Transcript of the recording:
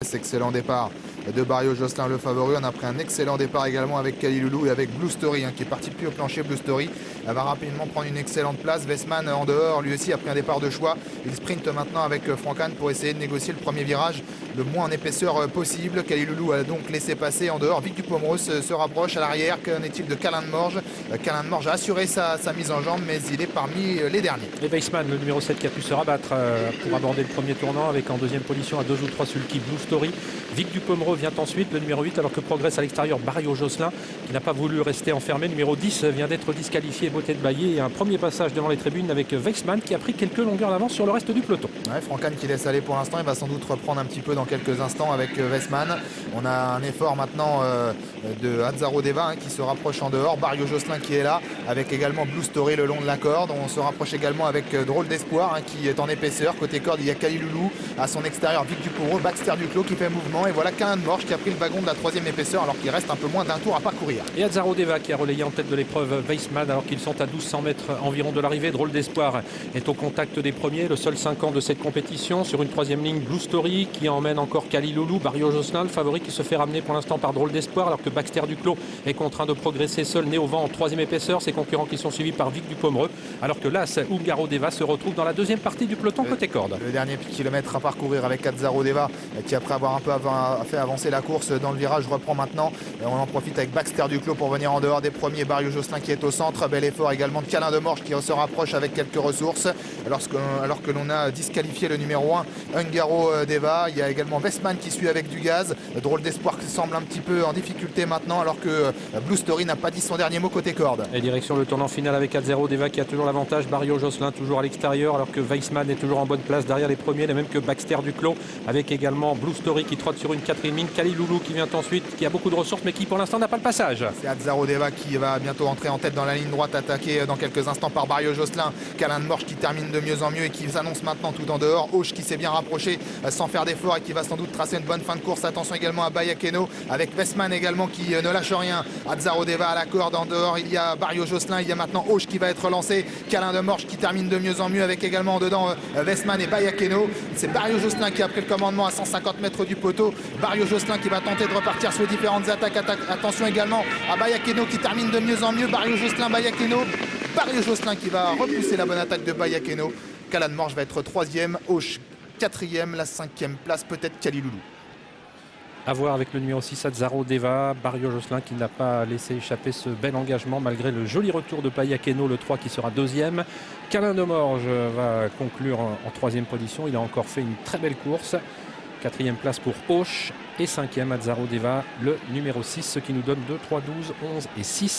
place. Excellent départ de Barrio Josselin, le favori. On a pris un excellent départ également avec Kaliloulou et avec Blue Story qui est parti depuis au plancher. Blue Story elle va rapidement prendre une excellente place. Westman en dehors, lui aussi a pris un départ de choix. Il sprint maintenant avec Francan pour essayer de négocier le premier virage le moins en épaisseur possible. Kaliloulou a donc laissé passer en dehors. Vic Dupommereux se rapproche à l'arrière. Qu'en est-il de Calin de Morge? Calin de Morge a assuré sa mise en jambe, mais il est parmi les derniers. Et Weissman, le numéro 7 qui a pu se rabattre pour aborder le premier tournant avec en deuxième position à 2 ou 3 sulky Blue Story. Vic Dupommereux vient ensuite, le numéro 8, alors que progresse à l'extérieur Barrio Josselin qui n'a pas voulu rester enfermé. Le numéro 10 vient d'être disqualifié, beauté de Bailly, et un premier passage devant les tribunes avec Weissman qui a pris quelques longueurs d'avance sur le reste du peloton. Ouais, Francan qui laisse aller pour l'instant, il va sans doute reprendre un petit peu dans quelques instants avec Weissman. On a un effort maintenant de Azzaro Deva qui se rapproche en dehors. Barrio Josselin qui est là avec également Blue Story le long de la corde. On se rapproche également avec Drôle d'Espoir qui est en épaisseur. Côté corde, il y a Kaliloulou à son extérieur, Vic Dupommereux, Baxter Duclos qui fait mouvement. Et voilà Calin de Morge qui a pris le wagon de la 3e épaisseur alors qu'il reste un peu moins d'un tour à parcourir. Et Azzaro Deva qui a relayé en tête de l'épreuve Weissman alors qu'ils sont à 1200 mètres environ de l'arrivée. Drôle d'Espoir est au contact des premiers, le seul 5 ans de cette compétition. Sur une 3e ligne, Blue Story qui emmène encore Kaliloulou. Barrio Josselin, le favori, qui se fait ramener pour l'instant par Drôle d'Espoir alors que Baxter Duclos est contraint de progresser seul, né au vent en 3e épaisseur. Ses concurrents qui sont suivis par Vic Dupommereux alors que l'As Ungaro Deva se retrouve dans la 2e partie du peloton côté corde. Le dernier kilomètre à parcourir avec Azzaro Deva qui, après avoir un peu fait avancer la course dans le virage, reprend maintenant. On en profite avec Baxter Duclos pour venir en dehors des premiers. Barrio Josselin qui est au centre. Bel effort également de Calin de Morge qui se rapproche avec quelques ressources alors que l'on a disqualifié le numéro 1 Ungaro Deva. Il y a également Westman qui suit avec du gaz. Drôle d'Espoir qui semble un petit peu en difficulté maintenant alors que Blue Story n'a pas dit son dernier mot côté corde. Et direction le tournant final avec Azzaro Deva qui a toujours l'avantage. Barrio Josselin toujours à l'extérieur alors que Weissman est toujours en bonne place derrière les premiers, les mêmes que Baxter Duclos, avec également Blue Story qui trotte sur une 4e ligne. Kaliloulou qui vient ensuite, qui a beaucoup de ressources mais qui pour l'instant n'a pas le passage. C'est Azzaro Deva qui va bientôt entrer en tête dans la ligne droite, attaqué dans quelques instants par Barrio Josselin. Calin de Morge qui termine de mieux en mieux et qui s'annonce maintenant tout en dehors. Auch qui s'est bien rapproché sans faire d'effort et qui va sans doute tracer une bonne fin de course. Attention également à Bayakeno avec Westman également qui ne lâche rien. Azzaro Deva à la corde en dehors. Il y a Barrio Josselin, il y a maintenant Auch qui va être lancé. Calin de Morge qui termine de mieux en mieux avec également en dedans Westman et Bayakeno. C'est Barrio Josselin qui a pris le commandement à 150 mètres du poteau. Barrio Josselin qui va tenter de repartir sur différentes attaques. Attention également à Bayakeno qui termine de mieux en mieux. Barrio Josselin, Bayakeno. Barrio Josselin qui va repousser la bonne attaque de Bayakeno. Calin de Morge va être 3e, Auch 4e, la 5e place peut-être Kaliloulou. À voir avec le numéro 6 Azzaro Deva, Barrio Josselin qui n'a pas laissé échapper ce bel engagement malgré le joli retour de Bayakeno, le 3 qui sera 2e. Calin de Morge va conclure en 3e position. Il a encore fait une très belle course. 4e place pour Auch et 5e Azzaro Deva, le numéro 6, ce qui nous donne 2, 3, 12, 11 et 6.